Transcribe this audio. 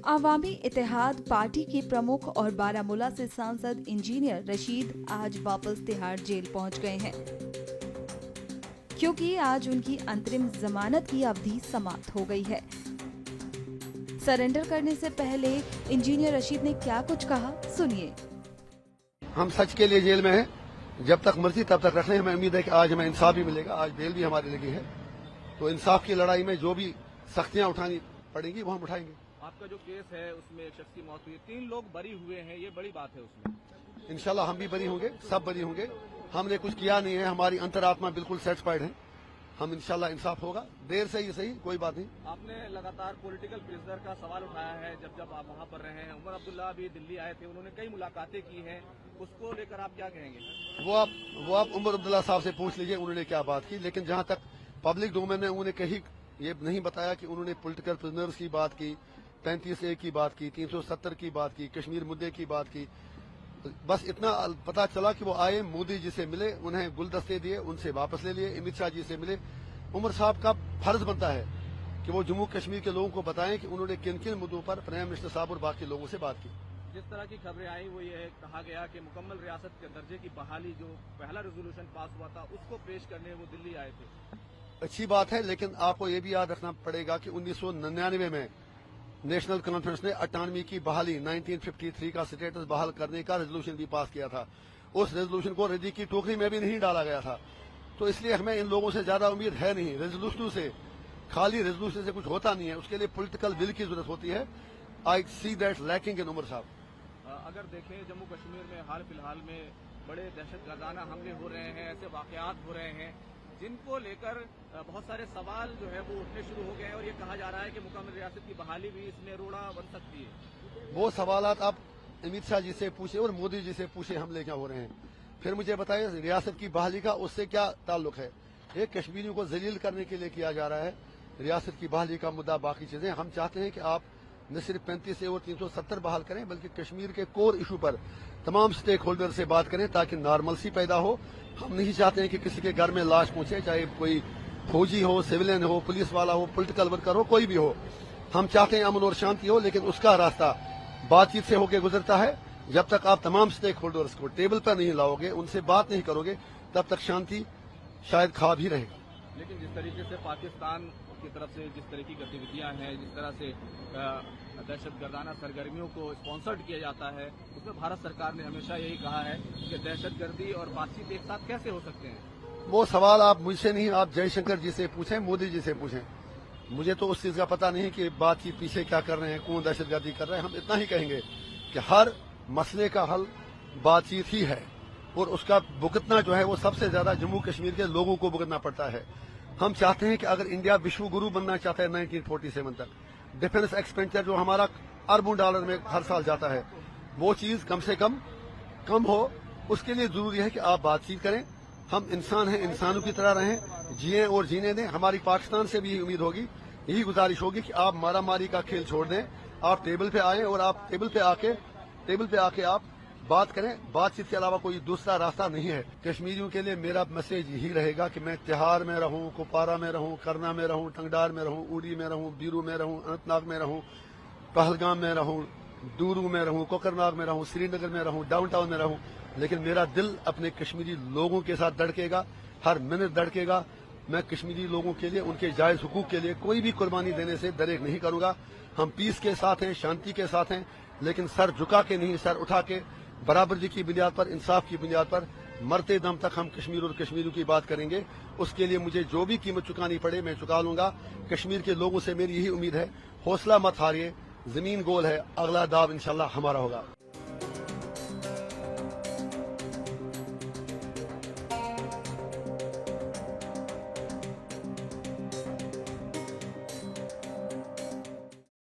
आवामी इत्तेहाद party के प्रमुख और बारामूला से सांसद इंजीनियर रशीद आज वापस तिहाड़ जेल पहुंच गए हैं, क्योंकि आज उनकी अंतरिम जमानत की अवधि समाप्त हो गई है। सरेंडर करने से पहले इंजीनियर रशीद ने क्या कुछ कहा, सुनिए। हम सच के लिए जेल में हैं, जब तक मर्जी तब तक रखने। हमें उम्मीद है कि आज हमें इंसाफ भी मिलेगा। आज बेल भी हमारी लगी है, तो इंसाफ की लड़ाई में जो भी सख्तियां उठानी पड़ेंगी वो हम उठाएंगे। आपका जो केस है उसमें एक शख्स की मौत हुई है, 3 लोग बरी हुए हैं, ये बड़ी बात है उसमें। इंशाल्लाह हम भी बरी होंगे, सब बरी होंगे। हमने कुछ किया नहीं है, हमारी अंतरात्मा बिल्कुल सेटिस्फाइड है। हम इंशाल्लाह इंसाफ होगा, देर से ही सही, कोई बात नहीं। आपने लगातार पॉलिटिकल प्रिजनर का सवाल उठाया है, जब आप वहां पर रहे हैं। उमर अब्दुल्ला भी दिल्ली आए थे, उन्होंने कई मुलाकातें की हैं, उसको लेकर आप क्या कहेंगे? वो आप उमर अब्दुल्ला साहब से पूछ लीजिए उन्होंने क्या बात की। लेकिन जहां तक पब्लिक डोमेन में उन्होंने कहीं ये नहीं बताया कि उन्होंने पॉलिटिकल प्रिजनर्स की बात की, 35A की बात की, 370 की बात की, कश्मीर मुद्दे की बात की। बस इतना पता चला कि वो आए, मोदी जी से मिले, उन्हें गुलदस्ते दिए, उनसे वापस ले लिए, अमित शाह जी से मिले। उमर साहब का फर्ज बनता है कि वो जम्मू कश्मीर के लोगों को बताएं कि उन्होंने किन किन मुद्दों पर प्राइम मिनिस्टर साहब और बाकी लोगों से बात की। जिस तरह की खबरें आई वो ये कहा गया कि मुकम्मल रियासत के दर्जे की बहाली, जो पहला रेजोल्यूशन पास हुआ था, उसको पेश करने वो दिल्ली आए थे। अच्छी बात है, लेकिन आपको ये भी याद रखना पड़ेगा कि 1999 में नेशनल कॉन्फ्रेंस ने अटानवी की बहाली 1953 का स्टेटस बहाल करने का रेजोल्यूशन भी पास किया था। उस रेजोल्यूशन को रद्दी की टोकरी में भी नहीं डाला गया था, तो इसलिए हमें इन लोगों से ज्यादा उम्मीद है नहीं। रेजोल्यूशन से, खाली रेजोल्यूशन से कुछ होता नहीं है, उसके लिए पॉलिटिकल विल की जरूरत होती है। I see that lacking in Umar sahab. अगर देखें जम्मू कश्मीर में हाल फिलहाल में बड़े दहशतगर्दाना हमले हो रहे हैं, ऐसे वाकयात हो रहे हैं जिनको लेकर बहुत सारे सवाल जो है वो उठने शुरू हो गए हैं, और ये कहा जा रहा है कि मुकम्मल रियासत की बहाली भी इसमें रोड़ा बन सकती है। वो सवालात आप अमित शाह जी से पूछे और मोदी जी से पूछे हमले क्या हो रहे हैं, फिर मुझे बताइए रियासत की बहाली का उससे क्या ताल्लुक है। ये कश्मीरियों को जलील करने के लिए किया जा रहा है। रियासत की बहाली का मुद्दा, बाकी चीजें हम चाहते हैं कि आप न सिर्फ 35A और 370 बहाल करें, बल्कि कश्मीर के कोर इशू पर तमाम स्टेक होल्डर से बात करें ताकि नॉर्मलसी पैदा हो। हम नहीं चाहते हैं कि किसी के घर में लाश पहुंचे, चाहे कोई फौजी हो, सिविलियन हो, पुलिस वाला हो, पॉलिटिकल वर्कर हो, कोई भी हो। हम चाहते हैं अमन और शांति हो, लेकिन उसका रास्ता बातचीत से होकर गुजरता है। जब तक आप तमाम स्टेक होल्डर्स को टेबल पर नहीं लाओगे, उनसे बात नहीं करोगे, तब तक शांति शायद खा भी रहेगा। लेकिन जिस तरीके से पाकिस्तान की तरफ से जिस तरह की गतिविधियां हैं, जिस तरह से दहशतगर्दाना सरगर्मियों को स्पॉन्सर्ड किया जाता है, उसमें भारत सरकार ने हमेशा यही कहा है कि दहशतगर्दी और बातचीत एक साथ कैसे हो सकते हैं। वो सवाल आप मुझसे नहीं, आप जयशंकर जी से पूछें, मोदी जी से पूछें। मुझे तो उस चीज का पता नहीं कि बातचीत पीछे क्या कर रहे हैं, कौन दहशतगर्दी कर रहे हैं। हम इतना ही कहेंगे कि हर मसले का हल बातचीत ही है, और उसका भुगतना जो है वो सबसे ज्यादा जम्मू कश्मीर के लोगों को भुगतना पड़ता है। हम चाहते हैं कि अगर इंडिया विश्व गुरु बनना चाहता है 1947 तक, डिफेंस एक्सपेंडिचर जो हमारा अरबों डॉलर में हर साल जाता है, वो चीज कम से कम हो। उसके लिए जरूरी है कि आप बातचीत करें। हम इंसान हैं, इंसानों की तरह रहें, जिए और जीने दें। हमारी पाकिस्तान से भी यही उम्मीद होगी, यही गुजारिश होगी कि आप मारामारी का खेल छोड़ दें, आप टेबल पे आए और आप टेबल पे आके आप बात करें। बातचीत के अलावा कोई दूसरा रास्ता नहीं है। कश्मीरियों के लिए मेरा मैसेज यही रहेगा कि मैं तिहाड़ में रहूं, कुपवारा में रहूं, करना में रहूं, टंगडार में रहूं, उड़ी में रहूं, बीरू में रहूं, अनंतनाग में रहूं, पहलगाम में रहूं, डूरू में रहूं, कोकरनाग में रहूं, श्रीनगर में रहूं, डाउन टाउन में रहूं, लेकिन मेरा दिल अपने कश्मीरी लोगों के साथ धड़केगा, हर मिनट धड़केगा। मैं कश्मीरी लोगों के लिए, उनके जायज हुकूक के लिए कोई भी कुर्बानी देने से दरेक नहीं करूंगा। हम पीस के साथ हैं, शांति के साथ हैं, लेकिन सर झुका के नहीं, सर उठा के, बराबरी की बुनियाद पर, इंसाफ की बुनियाद पर मरते दम तक हम कश्मीर और कश्मीरियों की बात करेंगे। उसके लिए मुझे जो भी कीमत चुकानी पड़े मैं चुका लूंगा। कश्मीर के लोगों से मेरी यही उम्मीद है, हौसला मत हारिए, जमीन गोल है, अगला दाव इंशाल्लाह हमारा होगा।